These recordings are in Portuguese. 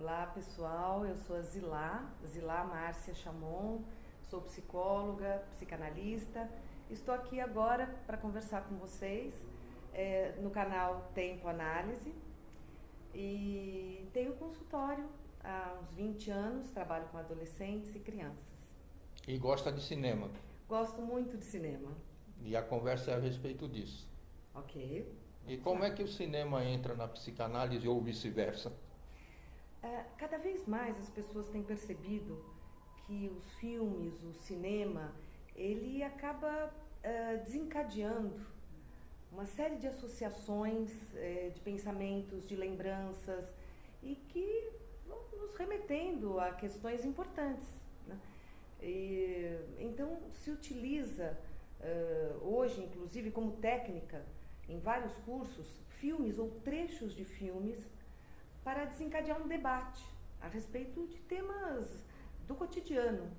Olá pessoal, eu sou a Zilá Márcia Chamon, sou psicóloga, psicanalista. Estou aqui agora para conversar com vocês no canal Tempo Análise e tenho consultório há uns 20 anos, trabalho com adolescentes e crianças. E gosta de cinema. Gosto muito de cinema. E a conversa é a respeito disso. Ok. E como é que o cinema entra na psicanálise ou vice-versa? Cada vez mais as pessoas têm percebido que os filmes, o cinema, ele acaba desencadeando uma série de associações, de pensamentos, de lembranças e que vão nos remetendo a questões importantes, né? Então se utiliza hoje, inclusive como técnica, em vários cursos, filmes ou trechos de filmes para desencadear um debate a respeito de temas do cotidiano,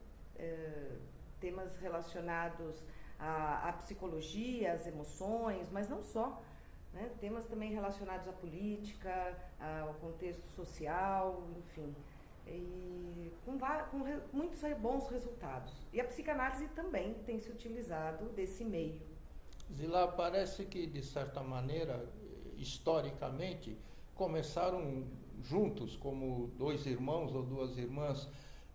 temas relacionados à psicologia, às emoções, mas não só, né? Temas também relacionados à política, ao contexto social, enfim, e com muitos bons resultados. E a psicanálise também tem se utilizado desse meio. Zilá, parece que, de certa maneira, historicamente, começaram juntos como dois irmãos ou duas irmãs,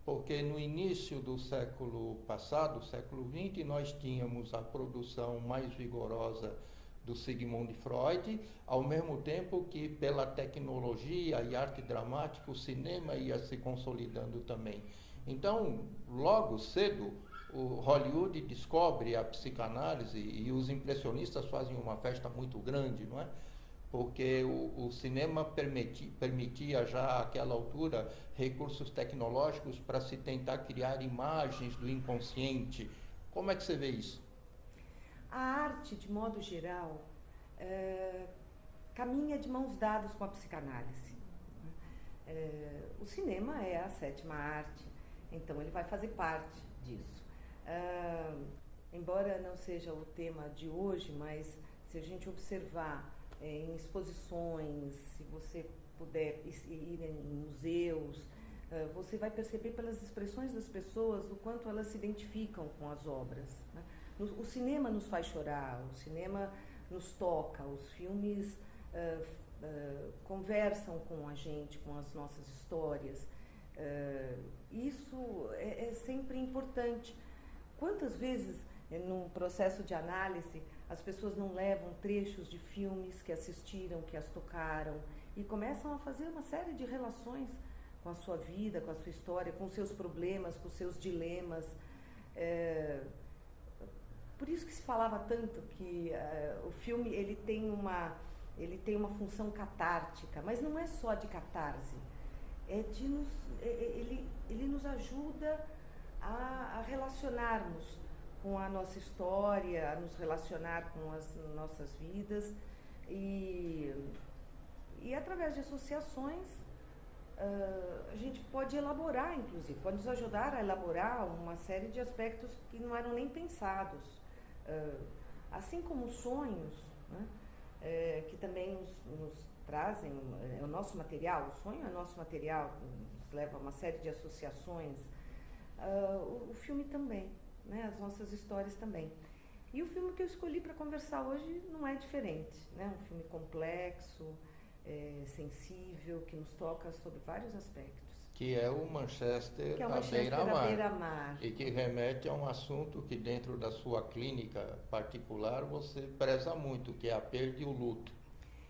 porque no início do século passado, século XX, nós tínhamos a produção mais vigorosa do Sigmund Freud, ao mesmo tempo que pela tecnologia e arte dramática o cinema ia se consolidando também. Então, logo cedo, o Hollywood descobre a psicanálise e os impressionistas fazem uma festa muito grande, não é? Porque o cinema permitia já àquela altura recursos tecnológicos para se tentar criar imagens do inconsciente. Como é que você vê isso? A arte, de modo geral, caminha de mãos dadas com a psicanálise. O cinema é a sétima arte, então ele vai fazer parte disso. Embora não seja o tema de hoje, mas se a gente observar em exposições, se você puder ir em museus, você vai perceber pelas expressões das pessoas o quanto elas se identificam com as obras, né? O cinema nos faz chorar, o cinema nos toca, os filmes conversam com a gente, com as nossas histórias. Isso é sempre importante. Quantas vezes, num processo de análise, as pessoas não levam trechos de filmes que assistiram, que as tocaram, e começam a fazer uma série de relações com a sua vida, com a sua história, com os seus problemas, com os seus dilemas. Por isso que se falava tanto que o filme ele tem uma função catártica, mas não é só de catarse, ele nos ajuda a relacionarmos com a nossa história, a nos relacionar com as nossas vidas e através de associações a gente pode elaborar, inclusive, pode nos ajudar a elaborar uma série de aspectos que não eram nem pensados, assim como sonhos, né? Que também nos trazem, é o nosso material, o sonho é nosso material, nos leva a uma série de associações, o filme também, né? As nossas histórias também. E o filme que eu escolhi para conversar hoje não é diferente, né? Um filme complexo, sensível, que nos toca sobre vários aspectos. Que é o Manchester, que é o à Manchester à beira-mar. E que remete a um assunto que dentro da sua clínica particular você preza muito, que é a perda e o luto.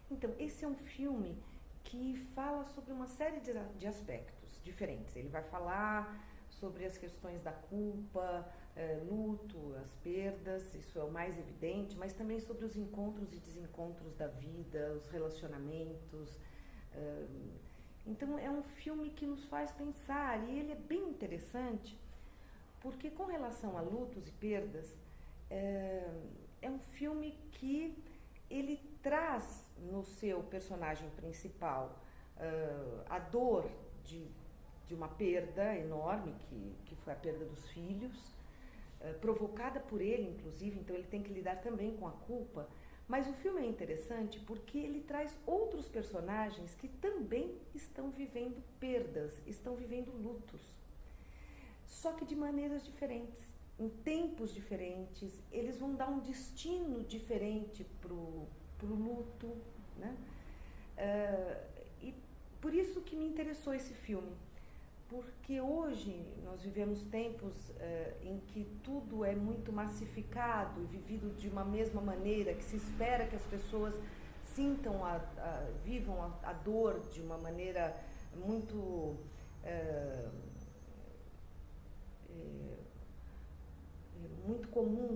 Então, esse é um filme que fala sobre uma série de aspectos diferentes. Ele vai falar sobre as questões da culpa, luto, as perdas, isso é o mais evidente, mas também sobre os encontros e desencontros da vida, os relacionamentos. Então é um filme que nos faz pensar, e ele é bem interessante, porque com relação a lutos e perdas, é um filme que ele traz no seu personagem principal a dor de uma perda enorme, que foi a perda dos filhos, provocada por ele, inclusive, então ele tem que lidar também com a culpa, Mas o filme é interessante porque ele traz outros personagens que também estão vivendo perdas, estão vivendo lutos. Só que de maneiras diferentes, em tempos diferentes, eles vão dar um destino diferente pro luto, né? E por isso que me interessou esse filme. Porque hoje nós vivemos tempos em que tudo é muito massificado e vivido de uma mesma maneira, que se espera que as pessoas sintam, vivam a dor de uma maneira muito muito comum,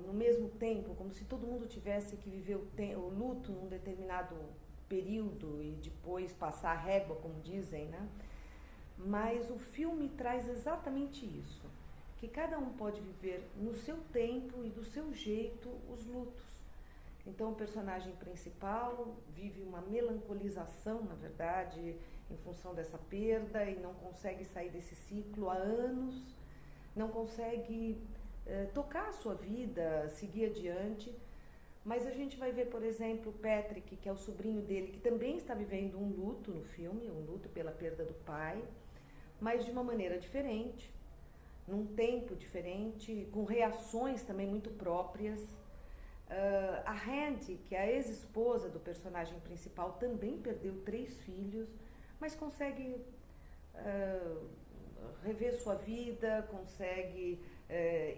no mesmo tempo, como se todo mundo tivesse que viver o luto num determinado período e depois passar a régua, como dizem, né? Mas o filme traz exatamente isso, que cada um pode viver no seu tempo e do seu jeito os lutos. Então o personagem principal vive uma melancolização, na verdade, em função dessa perda e não consegue sair desse ciclo há anos, não consegue tocar a sua vida, seguir adiante. Mas a gente vai ver, por exemplo, o Patrick, que é o sobrinho dele, que também está vivendo um luto no filme, um luto pela perda do pai, mas de uma maneira diferente, num tempo diferente, com reações também muito próprias. A Randy, que é a ex-esposa do personagem principal, também perdeu 3 filhos, mas consegue rever sua vida, consegue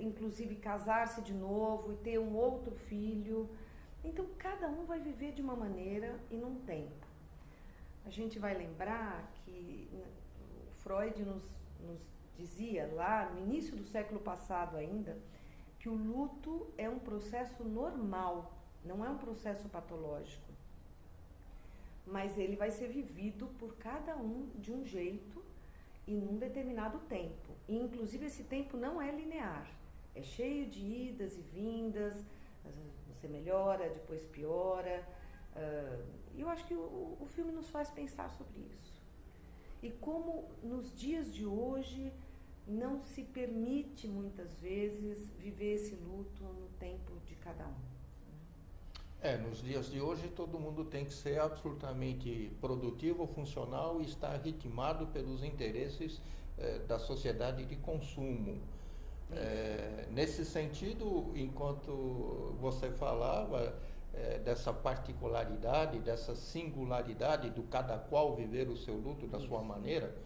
inclusive casar-se de novo e ter um outro filho. Então cada um vai viver de uma maneira e num tempo. A gente vai lembrar que Freud nos dizia lá no início do século passado ainda que o luto é um processo normal, não é um processo patológico, mas ele vai ser vivido por cada um de um jeito e num determinado tempo. E inclusive esse tempo não é linear, é cheio de idas e vindas, você melhora, depois piora. E eu acho que o filme nos faz pensar sobre isso. E como nos dias de hoje não se permite muitas vezes viver esse luto no tempo de cada um. Nos dias de hoje todo mundo tem que ser absolutamente produtivo, funcional e estar ritmado pelos interesses da sociedade de consumo. Nesse sentido, enquanto você falava dessa particularidade, dessa singularidade do cada qual viver o seu luto da sua maneira,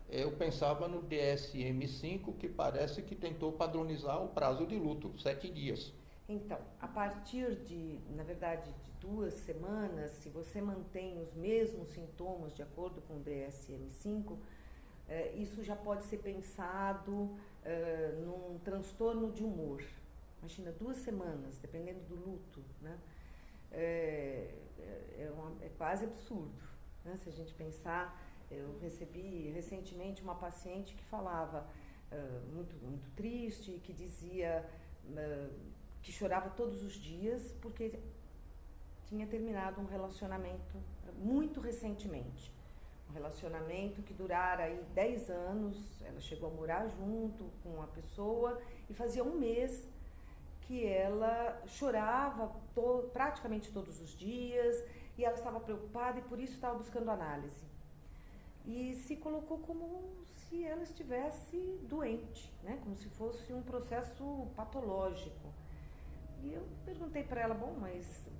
eu pensava no DSM-5, que parece que tentou padronizar o prazo de luto, 7 dias. Então, a partir de, na verdade, de 2 semanas, se você mantém os mesmos sintomas de acordo com o DSM-5, isso já pode ser pensado num transtorno de humor. Imagina, 2 semanas, dependendo do luto, né? É quase absurdo, né? Se a gente pensar, eu recebi recentemente uma paciente que falava muito triste, que dizia que chorava todos os dias porque tinha terminado um relacionamento muito recentemente. Um relacionamento que durara aí 10 anos, ela chegou a morar junto com a pessoa e fazia 1 mês que ela chorava praticamente todos os dias e ela estava preocupada e por isso estava buscando análise. E se colocou como se ela estivesse doente, né? Como se fosse um processo patológico. E eu perguntei para ela, bom, mas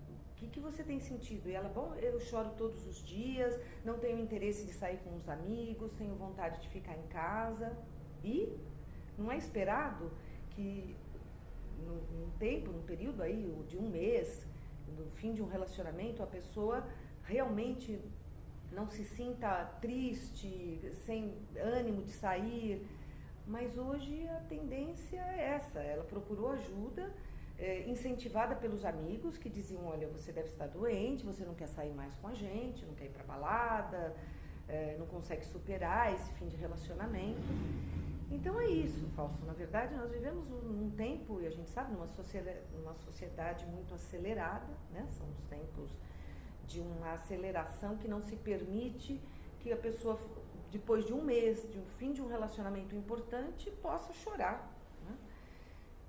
o que você tem sentido? E ela, bom, eu choro todos os dias, não tenho interesse de sair com os amigos, tenho vontade de ficar em casa. E não é esperado que num período aí de 1 mês, no fim de um relacionamento, a pessoa realmente não se sinta triste, sem ânimo de sair. Mas hoje a tendência é essa, ela procurou ajuda, incentivada pelos amigos que diziam, olha, você deve estar doente, você não quer sair mais com a gente, não quer ir para balada, não consegue superar esse fim de relacionamento. Então é isso, Fausto. Na verdade, nós vivemos num tempo, e a gente sabe, numa sociedade muito acelerada, né? São os tempos de uma aceleração que não se permite que a pessoa, depois de 1 mês, de um fim de um relacionamento importante, possa chorar, né?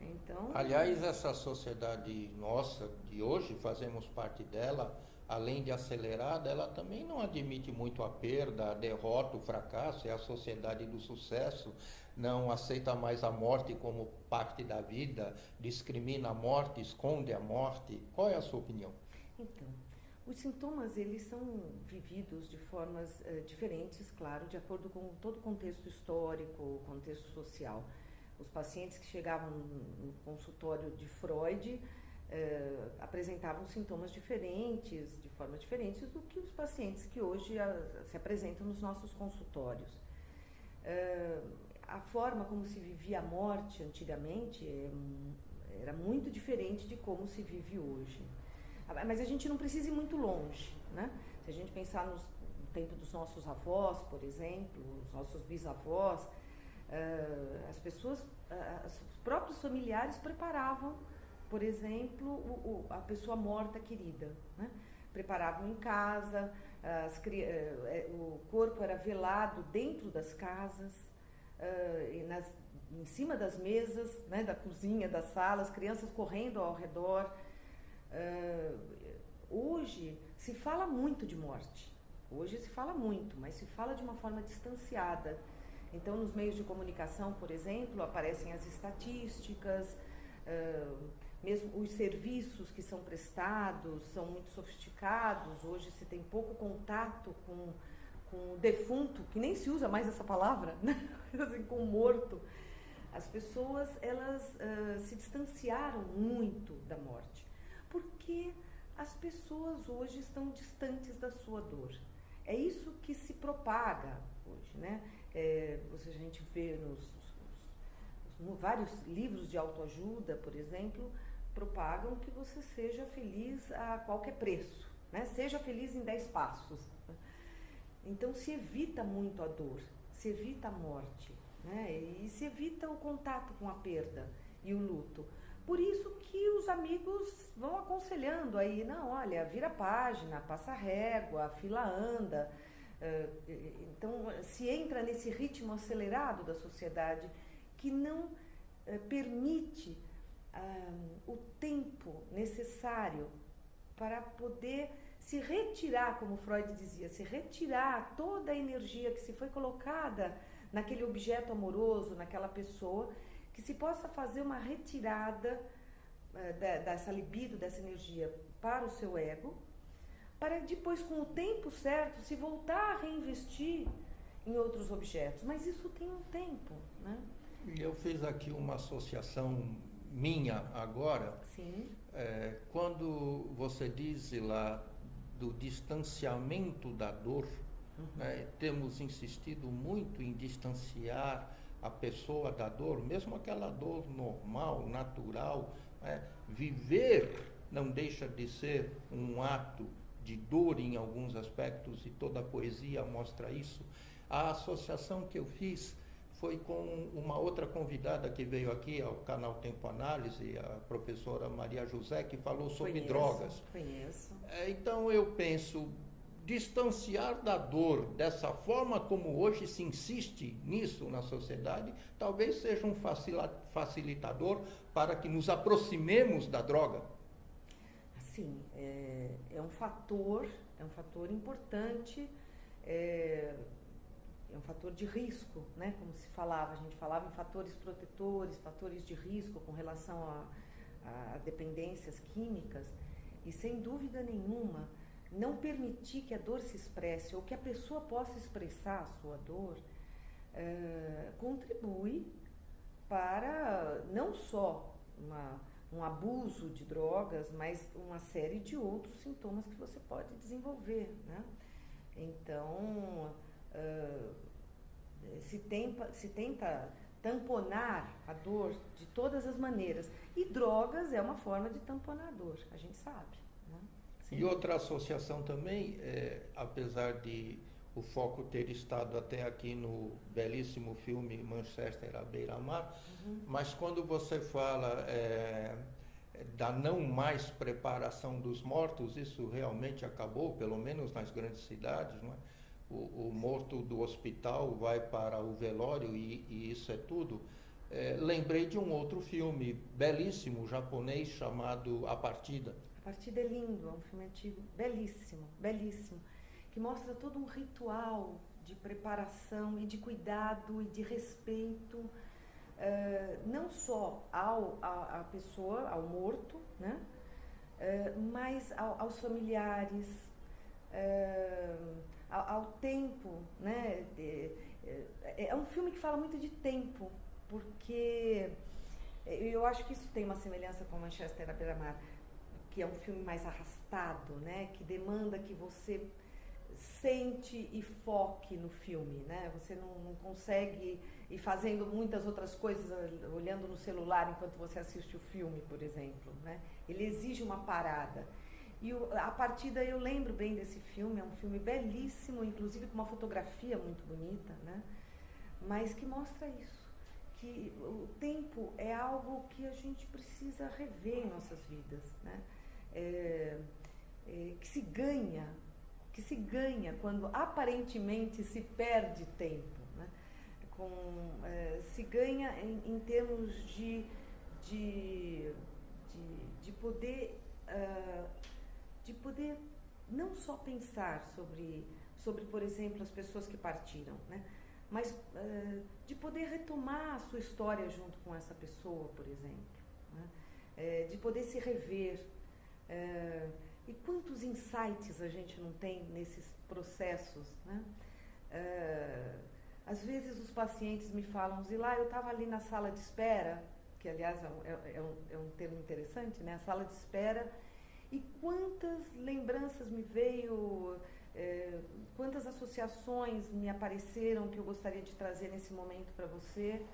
Então, Aliás, essa sociedade nossa de hoje, fazemos parte dela, além de acelerada, ela também não admite muito a perda, a derrota, o fracasso, é a sociedade do sucesso, não aceita mais a morte como parte da vida, discrimina a morte, esconde a morte. Qual é a sua opinião? então, os sintomas eles são vividos de formas diferentes, claro, de acordo com todo o contexto histórico, o contexto social. Os pacientes que chegavam no consultório de Freud apresentavam sintomas diferentes, de formas diferentes do que os pacientes que hoje se apresentam nos nossos consultórios. A forma como se vivia a morte antigamente era muito diferente de como se vive hoje. Mas a gente não precisa ir muito longe, né? Se a gente pensar no tempo dos nossos avós, por exemplo, os nossos bisavós, as pessoas, os próprios familiares preparavam, por exemplo, a pessoa morta querida, né? Preparavam em casa, o corpo era velado dentro das casas, em cima das mesas, né, da cozinha, da sala, as crianças correndo ao redor. Hoje se fala muito de morte, hoje se fala muito, mas se fala de uma forma distanciada. Então, nos meios de comunicação, por exemplo, aparecem as estatísticas, mesmo os serviços que são prestados são muito sofisticados. Hoje se tem pouco contato com o defunto, que nem se usa mais essa palavra, né? Assim, com o morto. As pessoas, elas se distanciaram muito da morte, porque as pessoas hoje estão distantes da sua dor. É isso que se propaga hoje, né? A gente vê nos vários livros de autoajuda, por exemplo, propagam que você seja feliz a qualquer preço, né? Seja feliz em 10 passos. Então se evita muito a dor, se evita a morte, né? E se evita o contato com a perda e o luto. Por isso que os amigos vão aconselhando aí, não, olha, vira a página, passa a régua, a fila anda. Então se entra nesse ritmo acelerado da sociedade que não permite o tempo necessário para poder se retirar, como Freud dizia, se retirar toda a energia que se foi colocada naquele objeto amoroso, naquela pessoa, que se possa fazer uma retirada dessa libido, dessa energia para o seu ego, para depois, com o tempo certo, se voltar a reinvestir em outros objetos. Mas isso tem um tempo, né? Eu fiz aqui uma associação minha agora. Sim. Quando você diz lá do distanciamento da dor, né, temos insistido muito em distanciar a pessoa da dor, mesmo aquela dor normal, natural, né? Viver não deixa de ser um ato de dor em alguns aspectos, e toda a poesia mostra isso. A associação que eu fiz foi com uma outra convidada que veio aqui ao canal Tempo Análise, a professora Maria José, que falou sobre drogas. Conheço. Então eu penso, distanciar da dor dessa forma como hoje se insiste nisso na sociedade, talvez seja um facilitador para que nos aproximemos da droga. Sim, é um fator importante, é um fator de risco, né? Como se falava, a gente falava em fatores protetores, fatores de risco com relação a dependências químicas, e sem dúvida nenhuma, não permitir que a dor se expresse ou que a pessoa possa expressar a sua dor contribui para não só um abuso de drogas, mas uma série de outros sintomas que você pode desenvolver, né? Então, se tenta tamponar a dor de todas as maneiras. E drogas é uma forma de tamponar a dor, a gente sabe, né? E outra associação também, apesar de o foco ter estado até aqui no belíssimo filme Manchester à beira-mar, mas quando você fala da não mais preparação dos mortos, isso realmente acabou, pelo menos nas grandes cidades, não é? O morto do hospital vai para o velório e isso é tudo. lembrei de um outro filme belíssimo japonês chamado A Partida. A Partida é lindo, é um filme antigo, belíssimo, belíssimo, que mostra todo um ritual de preparação e de cuidado e de respeito, não só à pessoa, ao morto, né? Mas aos familiares, ao tempo, né? É um filme que fala muito de tempo, porque eu acho que isso tem uma semelhança com Manchester à beira-mar, que é um filme mais arrastado, né? Que demanda que você sente e foque no filme, né? Você não consegue ir fazendo muitas outras coisas, olhando no celular enquanto você assiste o filme, por exemplo, né? Ele exige uma parada. E A Partida, eu lembro bem desse filme, é um filme belíssimo, inclusive com uma fotografia muito bonita, né? Mas que mostra isso, que o tempo é algo que a gente precisa rever em nossas vidas, né? Que se ganha quando aparentemente se perde tempo, né? Se ganha em termos de poder não só pensar sobre, por exemplo, as pessoas que partiram, né? Mas de poder retomar a sua história junto com essa pessoa, por exemplo, né? De poder se rever. E quantos insights a gente não tem nesses processos, né? Às vezes os pacientes me falam, Zilá, eu estava ali na sala de espera, que aliás é um termo interessante, né? A sala de espera, e quantas lembranças me veio, quantas associações me apareceram que eu gostaria de trazer nesse momento para você,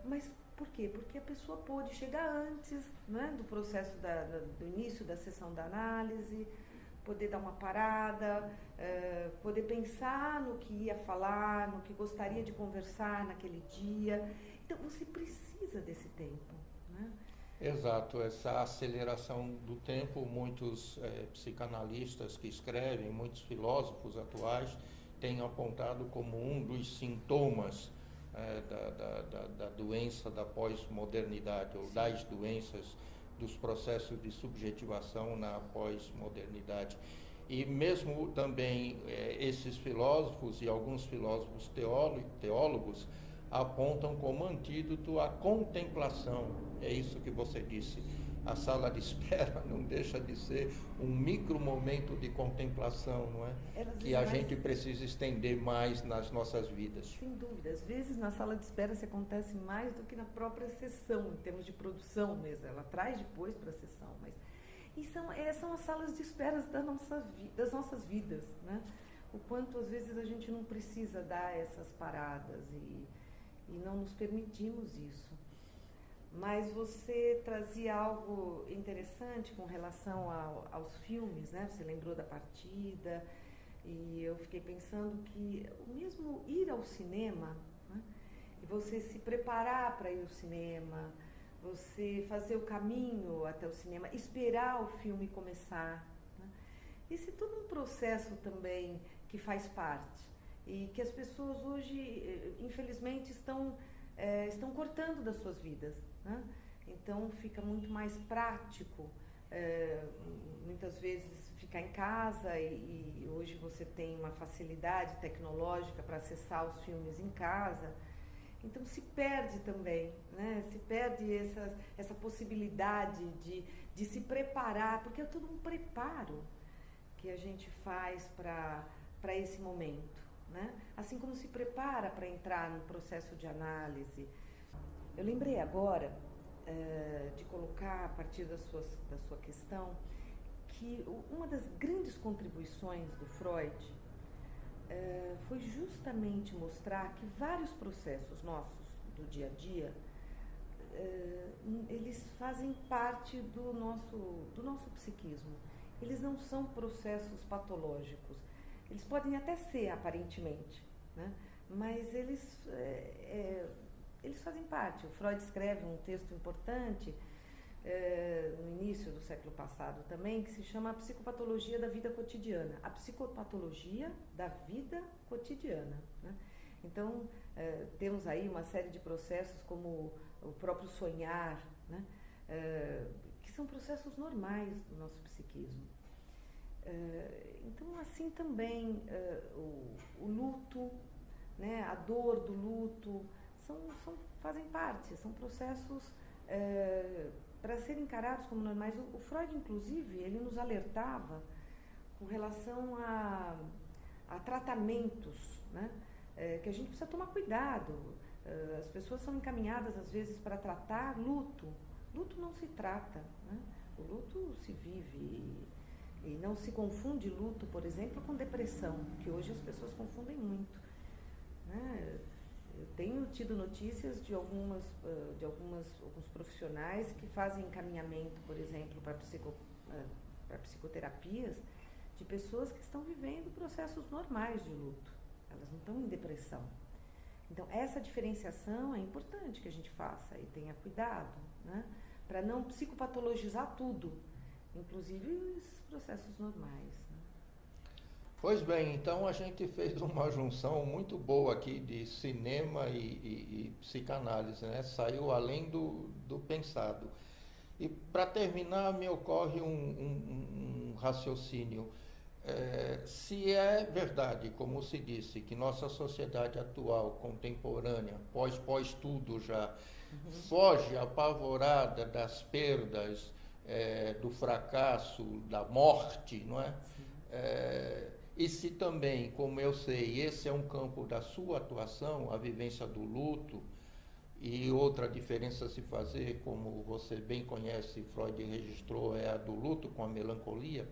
mas por quê? Porque a pessoa pôde chegar antes, né, do processo do início da sessão da análise, poder dar uma parada, poder pensar no que ia falar, no que gostaria de conversar naquele dia. Então, você precisa desse tempo, né? Exato, essa aceleração do tempo, muitos psicanalistas que escrevem, muitos filósofos atuais têm apontado como um dos sintomas da doença da pós-modernidade, ou das doenças dos processos de subjetivação na pós-modernidade. E mesmo também esses filósofos e alguns filósofos teólogos apontam como antídoto a contemplação. É isso que você disse. A sala de espera não deixa de ser um micro momento de contemplação, não é? Que a gente precisa estender mais nas nossas vidas. Sem dúvida. Às vezes na sala de espera isso acontece mais do que na própria sessão, em termos de produção mesmo. Ela traz depois para a sessão. E são as salas de espera das nossas vidas, né? O quanto às vezes a gente não precisa dar essas paradas e não nos permitimos isso. Mas você trazia algo interessante com relação aos filmes, né? Você lembrou da Partida, e eu fiquei pensando que mesmo ir ao cinema, né? E você se preparar para ir ao cinema, você fazer o caminho até o cinema, esperar o filme começar, né? Esse é todo um processo também que faz parte e que as pessoas hoje, infelizmente, estão cortando das suas vidas, né? Então fica muito mais prático, muitas vezes ficar em casa, e hoje você tem uma facilidade tecnológica para acessar os filmes em casa. Então se perde também, né? Se perde essa possibilidade de se preparar, porque é todo um preparo que a gente faz para esse momento, né? Assim como se prepara para entrar no processo de análise. Eu lembrei agora de colocar, a partir da sua questão, que uma das grandes contribuições do Freud foi justamente mostrar que vários processos nossos do dia a dia, eles fazem parte do nosso psiquismo. Eles não são processos patológicos. Eles podem até ser, aparentemente, né? Mas eles fazem parte. O Freud escreve um texto importante no início do século passado também, que se chama A Psicopatologia da Vida Cotidiana. A psicopatologia da vida cotidiana, né? Então, temos aí uma série de processos como o próprio sonhar, né? Que são processos normais do nosso psiquismo. Então, assim também, o luto, né? A dor do luto, fazem parte, são processos para serem encarados como normais. O Freud, inclusive, ele nos alertava com relação a tratamentos, né? Que a gente precisa tomar cuidado. As pessoas são encaminhadas, às vezes, para tratar luto. Luto não se trata, né? O luto se vive e não se confunde luto, por exemplo, com depressão, que hoje as pessoas confundem muito, né? Eu tenho tido notícias de alguns profissionais que fazem encaminhamento, por exemplo, para psicoterapias, de pessoas que estão vivendo processos normais de luto. Elas não estão em depressão. Então, essa diferenciação é importante que a gente faça e tenha cuidado, né? Para não psicopatologizar tudo, inclusive esses processos normais, né? Pois bem, então a gente fez uma junção muito boa aqui de cinema e psicanálise, né? Saiu além do pensado. E para terminar, me ocorre um raciocínio. Se é verdade, como se disse, que nossa sociedade atual, contemporânea, pós-tudo já, foge apavorada das perdas, do fracasso, da morte, não é? E se também, como eu sei, esse é um campo da sua atuação, a vivência do luto, e outra diferença a se fazer, como você bem conhece, Freud registrou, é a do luto com a melancolia.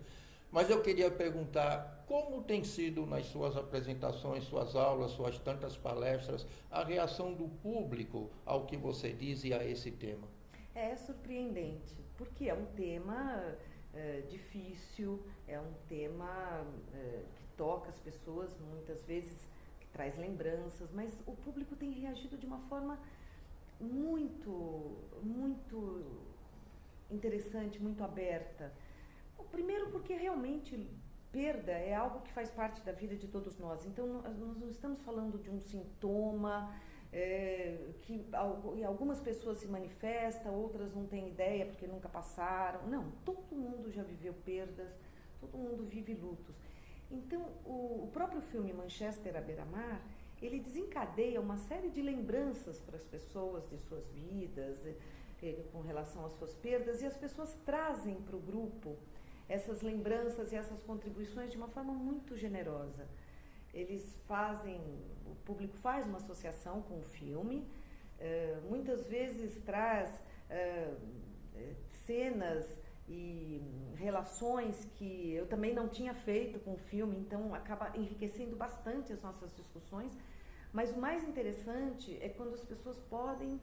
Mas eu queria perguntar, como tem sido nas suas apresentações, suas aulas, suas tantas palestras, a reação do público ao que você diz e a esse tema? É surpreendente, porque é um tema difícil, é um tema que toca as pessoas, muitas vezes que traz lembranças, mas o público tem reagido de uma forma muito, muito interessante, muito aberta. Primeiro porque realmente perda é algo que faz parte da vida de todos nós. Então, nós não estamos falando de um sintoma que algumas pessoas se manifestam, outras não têm ideia porque nunca passaram. Não, todo mundo já viveu perdas, todo mundo vive lutos. Então, o próprio filme Manchester à beira-mar, ele desencadeia uma série de lembranças para as pessoas de suas vidas, com relação às suas perdas, e as pessoas trazem para o grupo essas lembranças e essas contribuições de uma forma muito generosa. O público faz uma associação com o filme, muitas vezes traz cenas e relações que eu também não tinha feito com o filme, então acaba enriquecendo bastante as nossas discussões, mas o mais interessante é quando as pessoas podem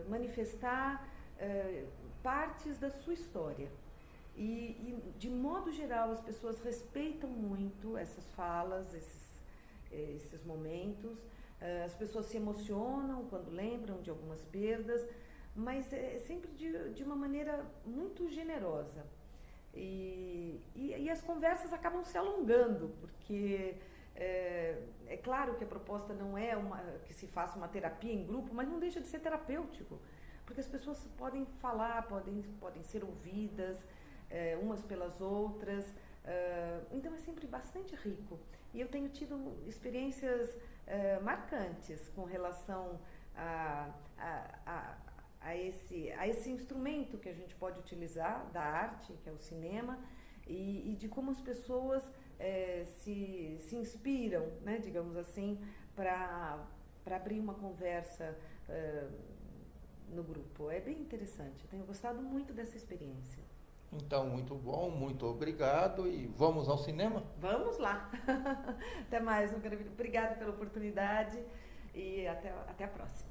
manifestar partes da sua história. E, de modo geral, as pessoas respeitam muito essas falas, esses momentos. As pessoas se emocionam quando lembram de algumas perdas, mas é sempre de uma maneira muito generosa. E as conversas acabam se alongando, porque é claro que a proposta não é que se faça uma terapia em grupo, mas não deixa de ser terapêutico, porque as pessoas podem falar, podem ser ouvidas, umas pelas outras, então é sempre bastante rico. E eu tenho tido experiências marcantes com relação a esse instrumento que a gente pode utilizar, da arte, que é o cinema, e de como as pessoas se inspiram, né, digamos assim, para abrir uma conversa no grupo. É bem interessante, eu tenho gostado muito dessa experiência. Então, muito bom, muito obrigado e vamos ao cinema? Vamos lá! Até mais, obrigada pela oportunidade e até a próxima.